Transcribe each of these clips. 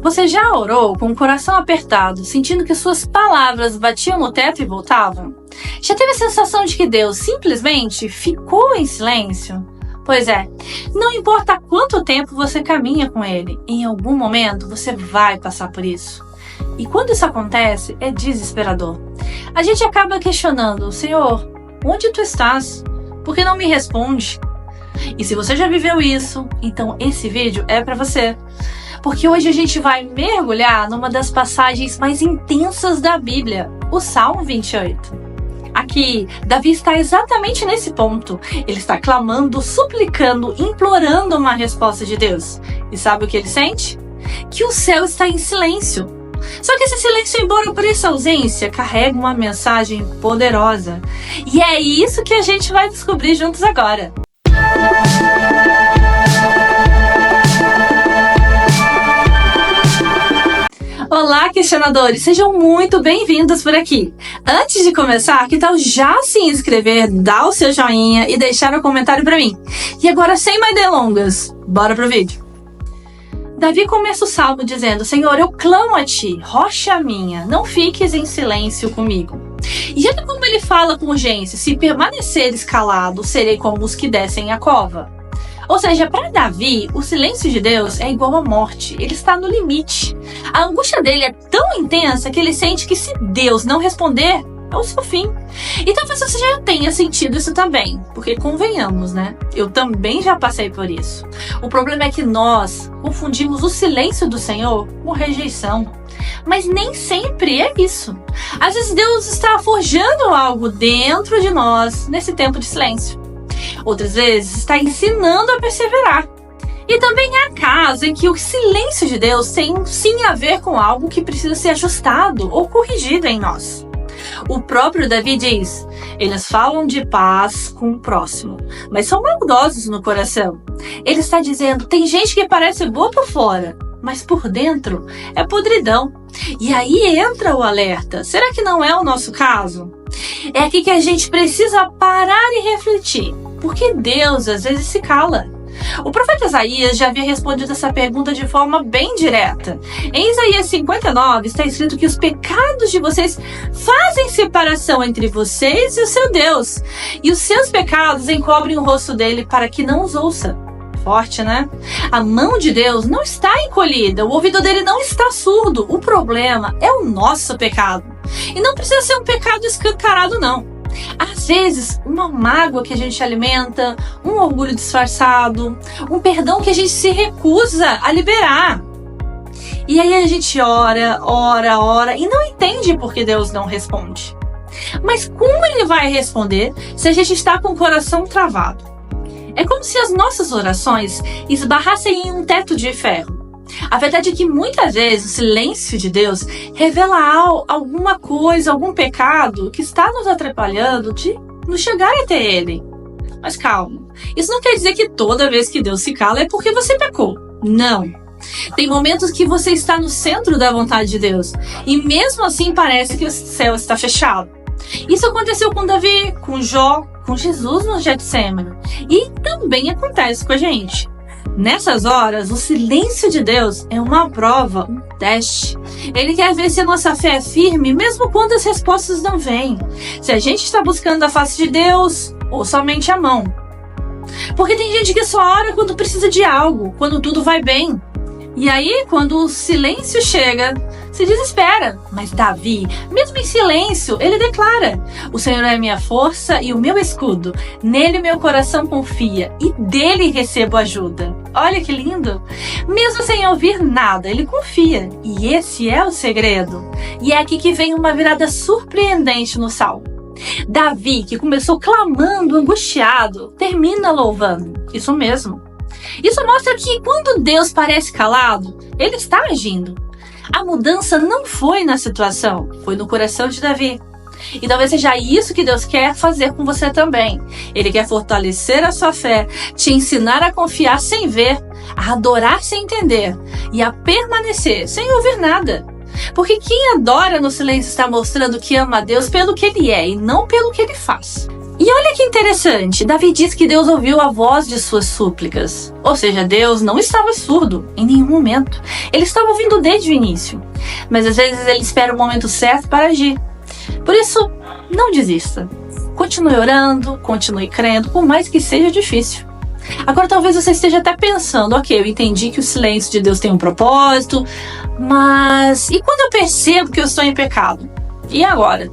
Você já orou com o coração apertado, sentindo que suas palavras batiam no teto e voltavam? Já teve a sensação de que Deus simplesmente ficou em silêncio? Pois é, não importa quanto tempo você caminha com Ele, em algum momento você vai passar por isso. E quando isso acontece, é desesperador. A gente acaba questionando: Senhor, onde tu estás? Por que não me responde? E se você já viveu isso, então esse vídeo é para você. Porque hoje a gente vai mergulhar numa das passagens mais intensas da Bíblia, o Salmo 28. Aqui, Davi está exatamente nesse ponto. Ele está clamando, suplicando, implorando uma resposta de Deus. E sabe o que ele sente? Que o céu está em silêncio. Só que esse silêncio, embora pareça ausência, carrega uma mensagem poderosa. E é isso que a gente vai descobrir juntos agora. Olá, questionadores! Sejam muito bem-vindos por aqui. Antes de começar, que tal já se inscrever, dar o seu joinha e deixar um comentário para mim? E agora, sem mais delongas, bora pro vídeo. Davi começa o salmo dizendo: Senhor, eu clamo a ti, rocha minha, não fiques em silêncio comigo. E olha como ele fala com urgência: se permaneceres calado, serei como os que descem a cova. Ou seja, para Davi, o silêncio de Deus é igual à morte. Ele está no limite. A angústia dele é tão intensa que ele sente que se Deus não responder, é o seu fim. E talvez você já tenha sentido isso também, porque convenhamos, né? Eu também já passei por isso. O problema é que nós confundimos o silêncio do Senhor com rejeição. Mas nem sempre é isso. Às vezes Deus está forjando algo dentro de nós nesse tempo de silêncio. Outras vezes está ensinando a perseverar. E também há casos em que o silêncio de Deus tem sim a ver com algo que precisa ser ajustado ou corrigido em nós. O próprio Davi diz: eles falam de paz com o próximo, mas são maldosos no coração. Ele está dizendo: tem gente que parece boa por fora, mas por dentro é podridão. E aí entra o alerta: será que não é o nosso caso? É aqui que a gente precisa parar e refletir, porque Deus às vezes se cala. O profeta Isaías já havia respondido essa pergunta de forma bem direta. Em Isaías 59 está escrito que os pecados de vocês fazem separação entre vocês e o seu Deus, e os seus pecados encobrem o rosto dele para que não os ouça. Forte, né? A mão de Deus não está encolhida, o ouvido dele não está surdo. O problema é o nosso pecado. E não precisa ser um pecado escancarado, não. Às vezes, uma mágoa que a gente alimenta, um orgulho disfarçado, um perdão que a gente se recusa a liberar. E aí a gente ora e não entende por que Deus não responde. Mas como ele vai responder se a gente está com o coração travado? É como se as nossas orações esbarrassem em um teto de ferro. A verdade é que muitas vezes o silêncio de Deus revela alguma coisa, algum pecado que está nos atrapalhando de nos chegar até Ele. Mas calma, isso não quer dizer que toda vez que Deus se cala é porque você pecou. Não. Tem momentos que você está no centro da vontade de Deus e mesmo assim parece que o céu está fechado. Isso aconteceu com Davi, com Jó, com Jesus no Getsêmani e também acontece com a gente. Nessas horas, o silêncio de Deus é uma prova, um teste. Ele quer ver se a nossa fé é firme, mesmo quando as respostas não vêm. Se a gente está buscando a face de Deus ou somente a mão. Porque tem gente que só ora quando precisa de algo, quando tudo vai bem. E aí, quando o silêncio chega, se desespera. Mas Davi, mesmo em silêncio, ele declara: o Senhor é minha força e o meu escudo. Nele meu coração confia e dele recebo ajuda. Olha que lindo! Mesmo sem ouvir nada, ele confia. E esse é o segredo. E é aqui que vem uma virada surpreendente no salmo. Davi, que começou clamando, angustiado, termina louvando. Isso mesmo. Isso mostra que quando Deus parece calado, Ele está agindo. A mudança não foi na situação, foi no coração de Davi. E talvez seja isso que Deus quer fazer com você também. Ele quer fortalecer a sua fé, te ensinar a confiar sem ver, a adorar sem entender e a permanecer sem ouvir nada. Porque quem adora no silêncio está mostrando que ama a Deus pelo que Ele é e não pelo que Ele faz. E olha que interessante, Davi diz que Deus ouviu a voz de suas súplicas. Ou seja, Deus não estava surdo em nenhum momento. Ele estava ouvindo desde o início. Mas às vezes ele espera o momento certo para agir. Por isso, não desista. Continue orando, continue crendo, por mais que seja difícil. Agora talvez você esteja até pensando, ok, eu entendi que o silêncio de Deus tem um propósito, mas e quando eu percebo que eu estou em pecado? E agora?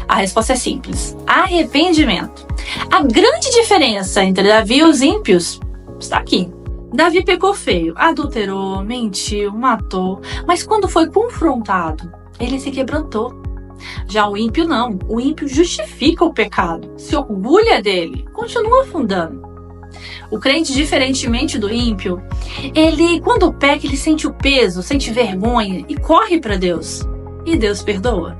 A resposta é simples: arrependimento. A grande diferença entre Davi e os ímpios está aqui. Davi pecou feio, adulterou, mentiu, matou, mas quando foi confrontado, ele se quebrantou. Já o ímpio não. O ímpio justifica o pecado, se orgulha dele, continua afundando. O crente, diferentemente do ímpio, ele, quando peca, ele sente o peso, sente vergonha e corre para Deus. E Deus perdoa.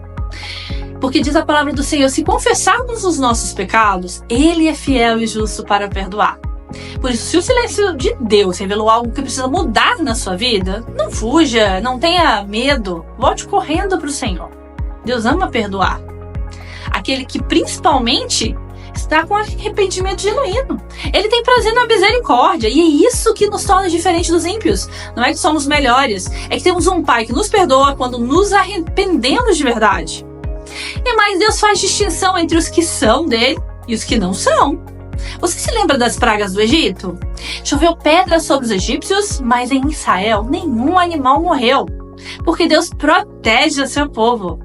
Porque diz a palavra do Senhor, se confessarmos os nossos pecados, Ele é fiel e justo para perdoar. Por isso, se o silêncio de Deus revelou algo que precisa mudar na sua vida, não fuja, não tenha medo, volte correndo para o Senhor. Deus ama perdoar. Aquele que principalmente está com arrependimento genuíno. Ele tem prazer na misericórdia, e é isso que nos torna diferentes dos ímpios. Não é que somos melhores, é que temos um Pai que nos perdoa quando nos arrependemos de verdade. E mais, Deus faz distinção entre os que são dele e os que não são. Você se lembra das pragas do Egito? Choveu pedra sobre os egípcios, mas em Israel nenhum animal morreu, porque Deus protege o seu povo.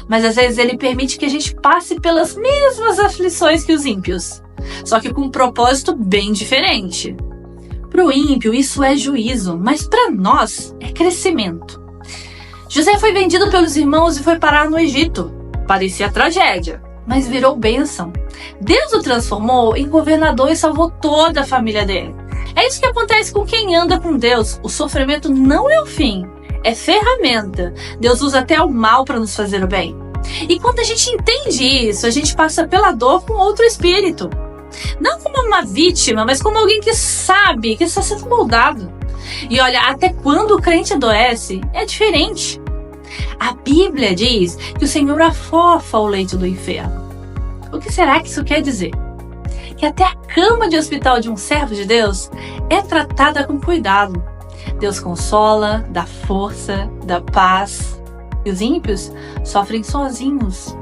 Mas às vezes Ele permite que a gente passe pelas mesmas aflições que os ímpios, só que com um propósito bem diferente. Para o ímpio isso é juízo, mas para nós é crescimento. José foi vendido pelos irmãos e foi parar no Egito. Parecia tragédia, mas virou bênção. Deus o transformou em governador e salvou toda a família dele. É isso que acontece com quem anda com Deus. O sofrimento não é o fim, é ferramenta. Deus usa até o mal para nos fazer o bem. E quando a gente entende isso, a gente passa pela dor com outro espírito. Não como uma vítima, mas como alguém que sabe que está sendo moldado. E olha, até quando o crente adoece, é diferente. A Bíblia diz que o Senhor afofa o leito do enfermo. O que será que isso quer dizer? Que até a cama de hospital de um servo de Deus é tratada com cuidado. Deus consola, dá força, dá paz. E os ímpios sofrem sozinhos,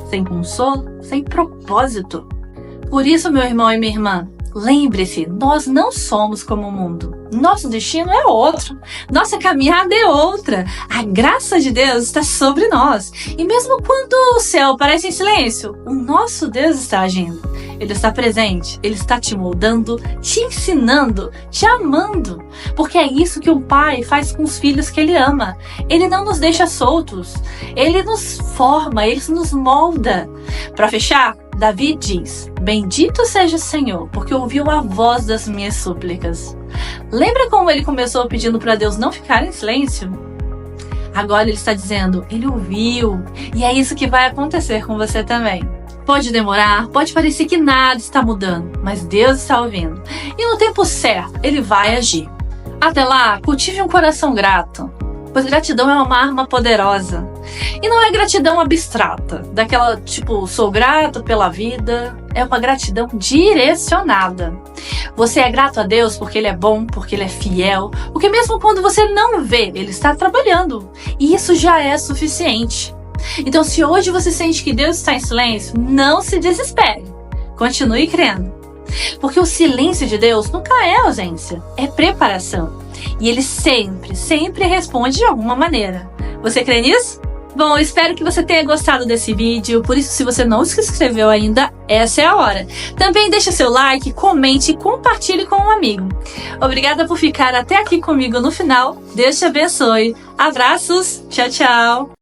sem consolo, sem propósito. Por isso, meu irmão e minha irmã, lembre-se, nós não somos como o mundo. Nosso destino é outro. Nossa caminhada é outra. A graça de Deus está sobre nós. E mesmo quando o céu parece em silêncio, o nosso Deus está agindo. Ele está presente. Ele está te moldando, te ensinando, te amando. Porque é isso que um pai faz com os filhos que ele ama. Ele não nos deixa soltos. Ele nos forma, ele nos molda. Para fechar, Davi diz: bendito seja o Senhor, porque ouviu a voz das minhas súplicas. Lembra como ele começou pedindo para Deus não ficar em silêncio? Agora ele está dizendo, ele ouviu. E é isso que vai acontecer com você também. Pode demorar, pode parecer que nada está mudando, mas Deus está ouvindo. E no tempo certo, ele vai agir. Até lá, cultive um coração grato, pois gratidão é uma arma poderosa. E não é gratidão abstrata, daquela tipo, sou grato pela vida. É uma gratidão direcionada. Você é grato a Deus porque Ele é bom, porque Ele é fiel, porque mesmo quando você não vê, Ele está trabalhando. E isso já é suficiente. Então, se hoje você sente que Deus está em silêncio, não se desespere. Continue crendo. Porque o silêncio de Deus nunca é ausência, é preparação. E Ele sempre, sempre responde de alguma maneira. Você crê nisso? Bom, eu espero que você tenha gostado desse vídeo, por isso se você não se inscreveu ainda, essa é a hora. Também deixa seu like, comente e compartilhe com um amigo. Obrigada por ficar até aqui comigo no final, Deus te abençoe. Abraços, tchau, tchau.